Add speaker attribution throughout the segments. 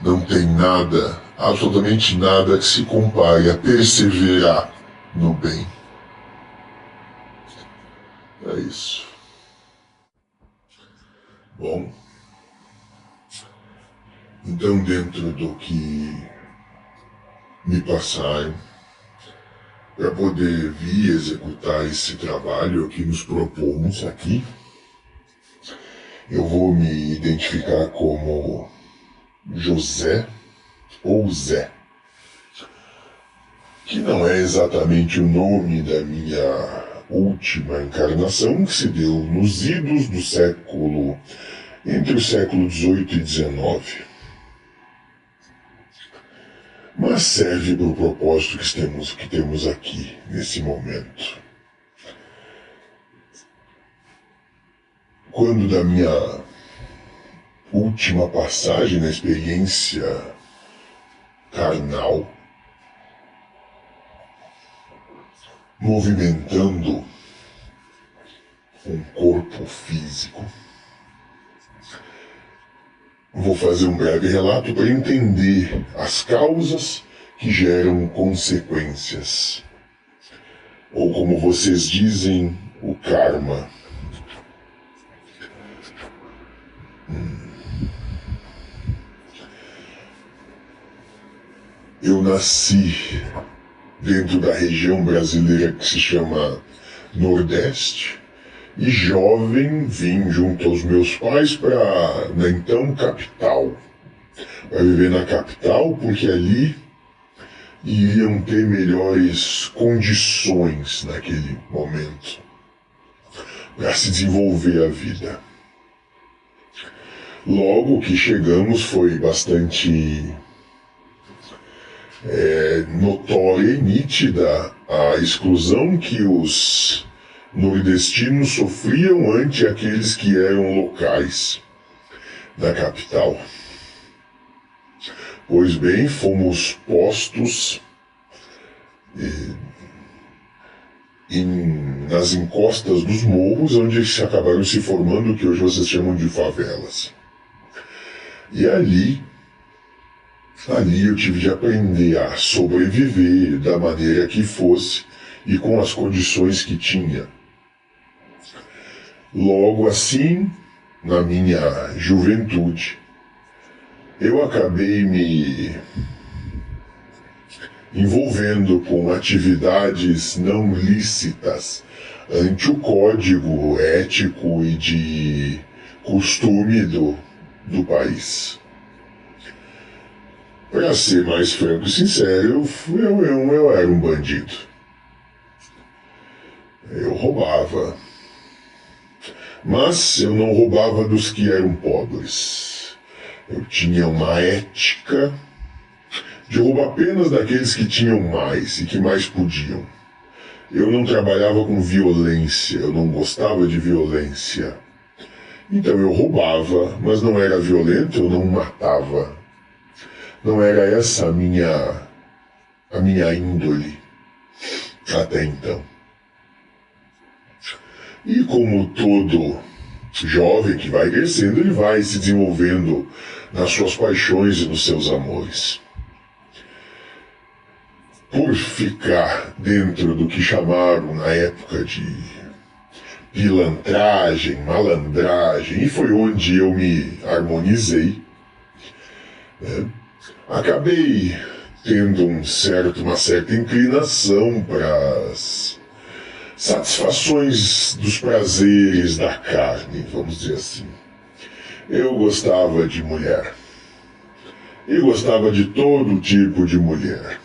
Speaker 1: Não tem nada, absolutamente nada que se compare a perseverar no bem. É isso. Bom, então dentro do que me passaram, para poder vir executar esse trabalho que nos propomos aqui, eu vou me identificar como José ou Zé, que não é exatamente o nome da minha última encarnação, que se deu nos idos do século, entre o século XVIII e XIX. Mas serve para o propósito que temos aqui, nesse momento. Quando da minha última passagem na experiência carnal, movimentando um corpo físico, vou fazer um breve relato para entender as causas que geram consequências. Ou como vocês dizem, o karma. Eu nasci dentro da região brasileira que se chama Nordeste, e jovem vim junto aos meus pais para, na então, capital. Para viver na capital, porque ali iriam ter melhores condições naquele momento para se desenvolver a vida. Logo que chegamos foi bastante notória e nítida a exclusão que os nordestinos sofriam ante aqueles que eram locais da capital. Pois bem, fomos postos nas encostas dos morros, onde se acabaram se formando o que hoje vocês chamam de favelas. E ali eu tive de aprender a sobreviver da maneira que fosse e com as condições que tinha. Logo assim, na minha juventude, eu acabei me envolvendo com atividades não lícitas ante o código ético e de costume do país. Para ser mais franco e sincero, eu era um bandido. Eu roubava. Mas eu não roubava dos que eram pobres. Eu tinha uma ética de roubar apenas daqueles que tinham mais e que mais podiam. Eu não trabalhava com violência, eu não gostava de violência. Então eu roubava, mas não era violento, eu não matava. Não era essa a minha índole até então. E como todo jovem que vai crescendo, ele vai se desenvolvendo nas suas paixões e nos seus amores. Por ficar dentro do que chamaram na época de pilantragem, malandragem, e foi onde eu me harmonizei, acabei tendo uma certa inclinação para as satisfações dos prazeres da carne, vamos dizer assim. Eu gostava de mulher. E gostava de todo tipo de mulher.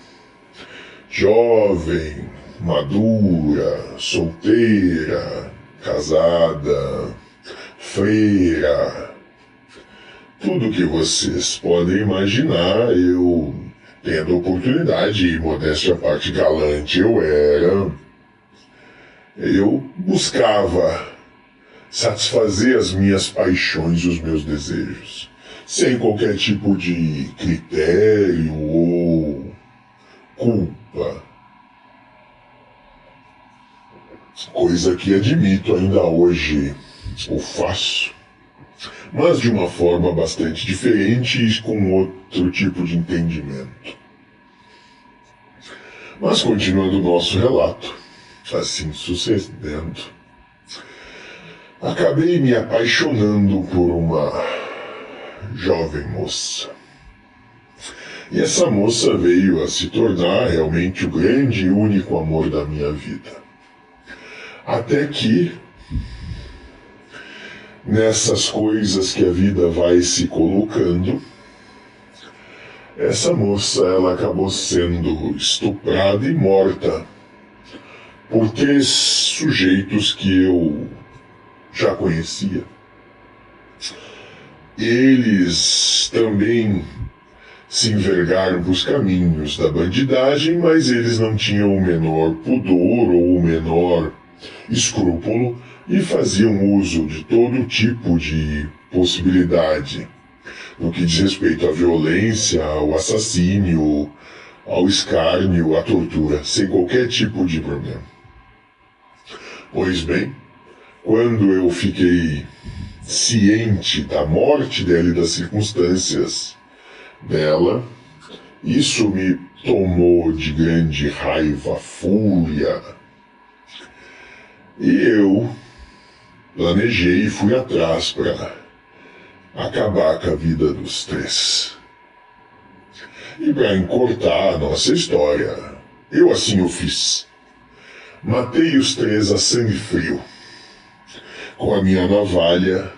Speaker 1: Jovem, madura, solteira, casada, freira. Tudo que vocês podem imaginar, eu, tendo oportunidade e modéstia à parte galante eu buscava satisfazer as minhas paixões e os meus desejos, sem qualquer tipo de critério ou culpa. Coisa que admito ainda hoje o faço, mas de uma forma bastante diferente e com outro tipo de entendimento. Mas continuando o nosso relato, assim sucedendo, acabei me apaixonando por uma jovem moça. E essa moça veio a se tornar realmente o grande e único amor da minha vida. Até que, nessas coisas que a vida vai se colocando, essa moça ela acabou sendo estuprada e morta por 3 sujeitos que eu já conhecia. Eles também se envergaram para os caminhos da bandidagem, mas eles não tinham o menor pudor ou o menor escrúpulo e faziam uso de todo tipo de possibilidade no que diz respeito à violência, ao assassínio, ao escárnio, à tortura, sem qualquer tipo de problema. Pois bem, quando eu fiquei ciente da morte dela e das circunstâncias dela, isso me tomou de grande raiva, fúria. E eu planejei e fui atrás para acabar com a vida dos 3. E para encurtar a nossa história, eu assim o fiz. Matei os 3 a sangue frio. Com a minha navalha,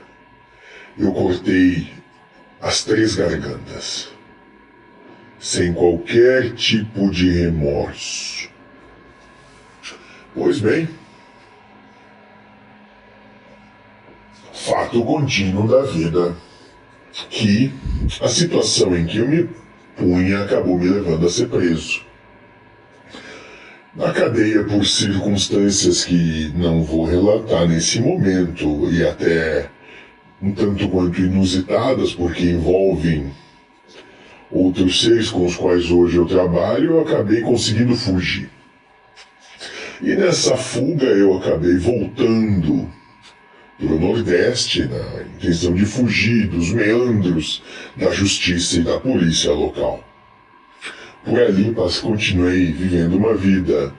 Speaker 1: eu cortei as 3 gargantas, sem qualquer tipo de remorso. Pois bem, fato contínuo da vida, que a situação em que eu me punha acabou me levando a ser preso. Na cadeia por circunstâncias que não vou relatar nesse momento, e até um tanto quanto inusitadas, porque envolvem outros seres com os quais hoje eu trabalho, eu acabei conseguindo fugir. E nessa fuga eu acabei voltando para o Nordeste, na intenção de fugir dos meandros da justiça e da polícia local. Por ali, continuei vivendo uma vida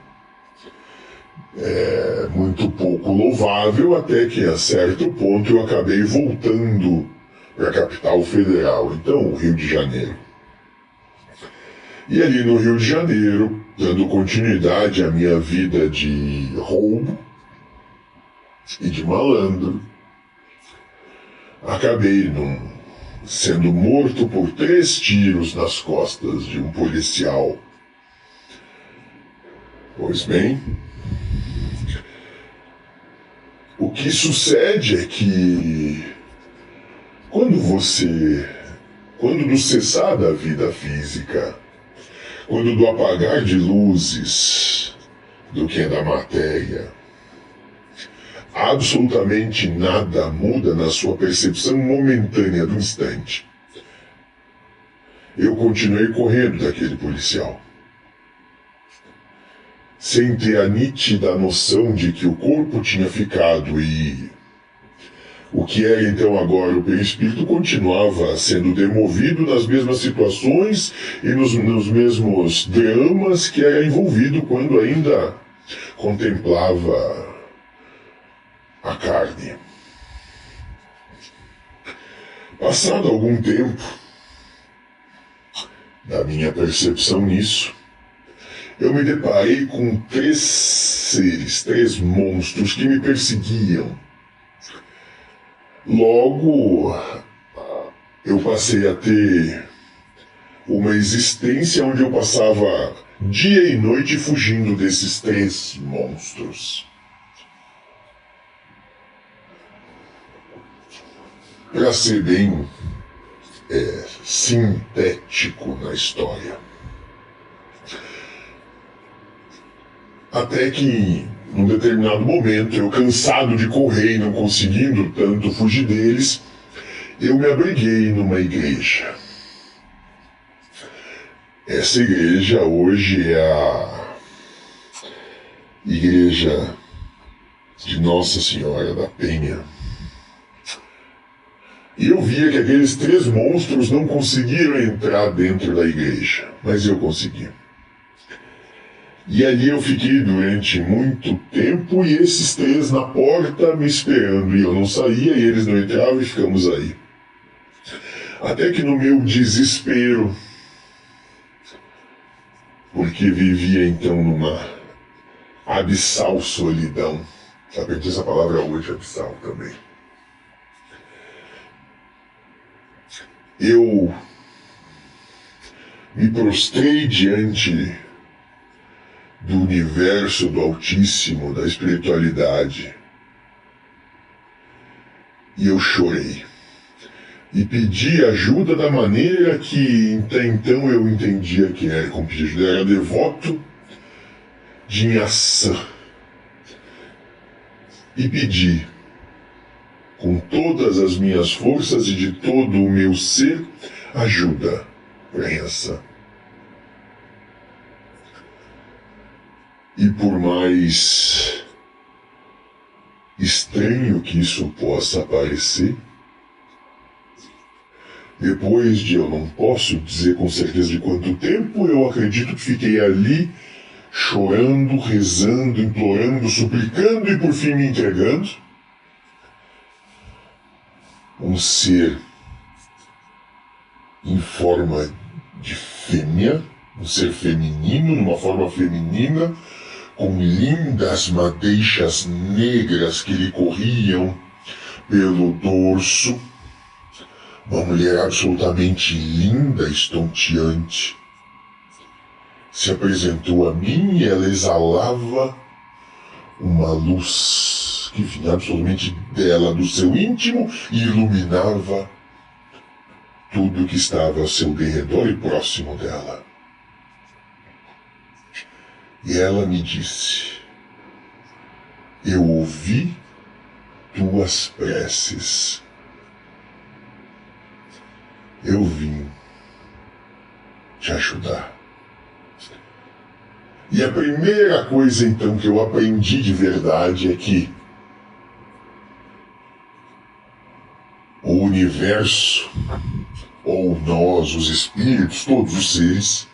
Speaker 1: muito pouco louvável, até que a certo ponto eu acabei voltando para a capital federal, então o Rio de Janeiro. E ali no Rio de Janeiro, dando continuidade à minha vida de roubo e de malandro, acabei sendo morto por 3 tiros nas costas de um policial. Pois bem, o que sucede é que quando do cessar da vida física, quando do apagar de luzes do que é da matéria, absolutamente nada muda na sua percepção momentânea do instante. Eu continuei correndo daquele policial, sem ter a nítida noção de que o corpo tinha ficado e o que era então agora o perispírito continuava sendo demovido nas mesmas situações e nos mesmos dramas que era envolvido quando ainda contemplava a carne. Passado algum tempo da minha percepção nisso, eu me deparei com 3 seres, 3 monstros que me perseguiam. Logo, eu passei a ter uma existência onde eu passava dia e noite fugindo desses 3 monstros. Para ser bem sintético na história. Até que, num determinado momento, eu cansado de correr e não conseguindo tanto fugir deles, eu me abriguei numa igreja. Essa igreja hoje é a Igreja de Nossa Senhora da Penha. E eu via que aqueles 3 monstros não conseguiram entrar dentro da igreja, mas eu consegui. E ali eu fiquei durante muito tempo e esses 3 na porta me esperando. E eu não saía e eles não entravam e ficamos aí. Até que no meu desespero, porque vivia então numa abissal solidão. Aprendi essa palavra hoje, abissal também. Eu me prostrei diante do universo do Altíssimo, da espiritualidade. E eu chorei. E pedi ajuda da maneira que até então eu entendia que era como pedir ajuda. Eu era devoto de Inhaçã. E pedi, com todas as minhas forças e de todo o meu ser, ajuda para Inhaçã. E por mais estranho que isso possa parecer, depois de eu não posso dizer com certeza de quanto tempo, eu acredito que fiquei ali chorando, rezando, implorando, suplicando e por fim me entregando. Um ser em forma de fêmea, um ser feminino, numa forma feminina, com lindas madeixas negras que lhe corriam pelo dorso. Uma mulher absolutamente linda, estonteante. Se apresentou a mim e ela exalava uma luz que vinha absolutamente dela, do seu íntimo, e iluminava tudo que estava ao seu derredor e próximo dela. E ela me disse: eu ouvi tuas preces. Eu vim te ajudar. E a primeira coisa então que eu aprendi de verdade é que o universo, ou nós, os espíritos, todos os seres,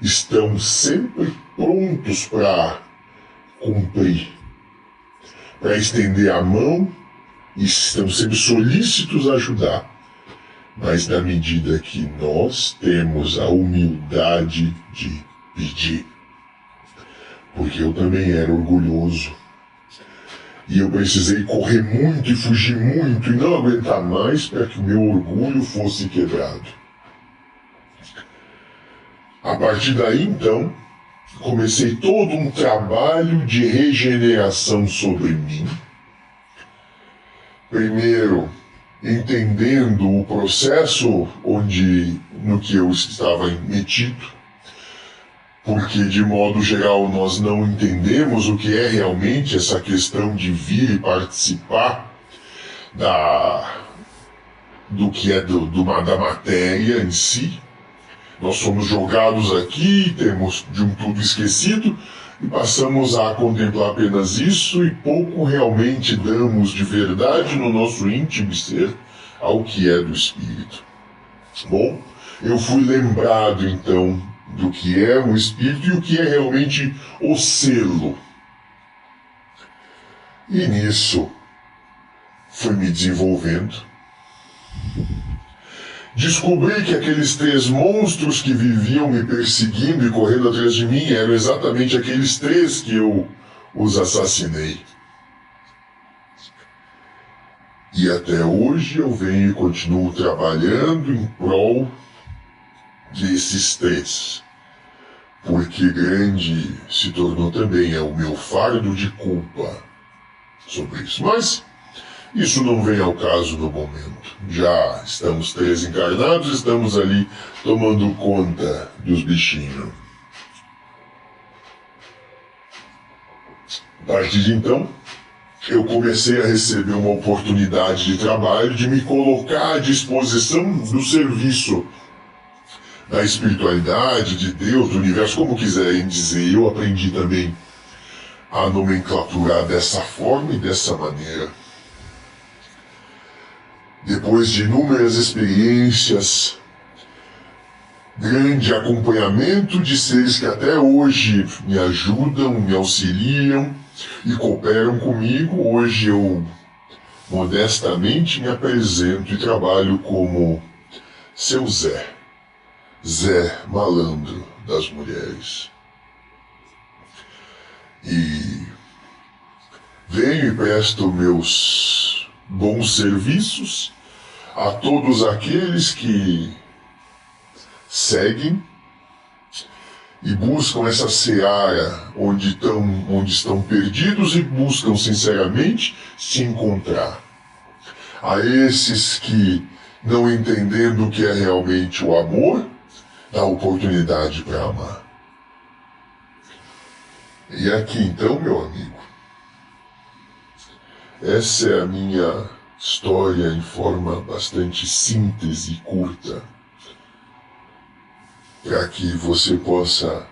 Speaker 1: estão sempre prontos para cumprir, para estender a mão, e estão sempre solícitos a ajudar. Mas na medida que nós temos a humildade de pedir, porque eu também era orgulhoso, e eu precisei correr muito e fugir muito e não aguentar mais para que o meu orgulho fosse quebrado. A partir daí, então, comecei todo um trabalho de regeneração sobre mim. Primeiro, entendendo o processo no que eu estava metido, porque de modo geral nós não entendemos o que é realmente essa questão de vir e participar do que é da matéria em si. Nós somos jogados aqui, temos de um tudo esquecido e passamos a contemplar apenas isso e pouco realmente damos de verdade no nosso íntimo ser ao que é do espírito. Bom, eu fui lembrado então do que é um espírito e o que é realmente o selo. E nisso fui me desenvolvendo. Descobri que aqueles 3 monstros que viviam me perseguindo e correndo atrás de mim eram exatamente aqueles 3 que eu os assassinei. E até hoje eu venho e continuo trabalhando em prol desses 3. Porque grande se tornou também o meu fardo de culpa sobre isso. Mas isso não vem ao caso no momento. Já estamos 3 encarnados, estamos ali tomando conta dos bichinhos. A partir de então, eu comecei a receber uma oportunidade de trabalho de me colocar à disposição do serviço da espiritualidade, de Deus, do universo, como quiserem dizer. Eu aprendi também a nomenclaturar dessa forma e dessa maneira. Depois de inúmeras experiências, grande acompanhamento de seres que até hoje me ajudam, me auxiliam e cooperam comigo, hoje eu modestamente me apresento e trabalho como seu Zé Malandro das mulheres. E venho e presto meus bons serviços a todos aqueles que seguem e buscam essa seara onde estão perdidos e buscam sinceramente se encontrar. A esses que, não entendendo o que é realmente o amor, dá oportunidade para amar. E aqui então, meu amigo, essa é a minha história em forma bastante síntese e curta, para que você possa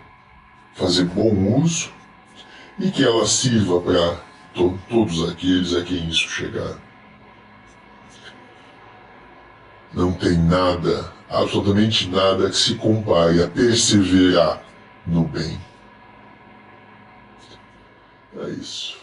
Speaker 1: fazer bom uso e que ela sirva para todos aqueles a quem isso chegar. Não tem nada, absolutamente nada que se compare a perseverar no bem. É isso.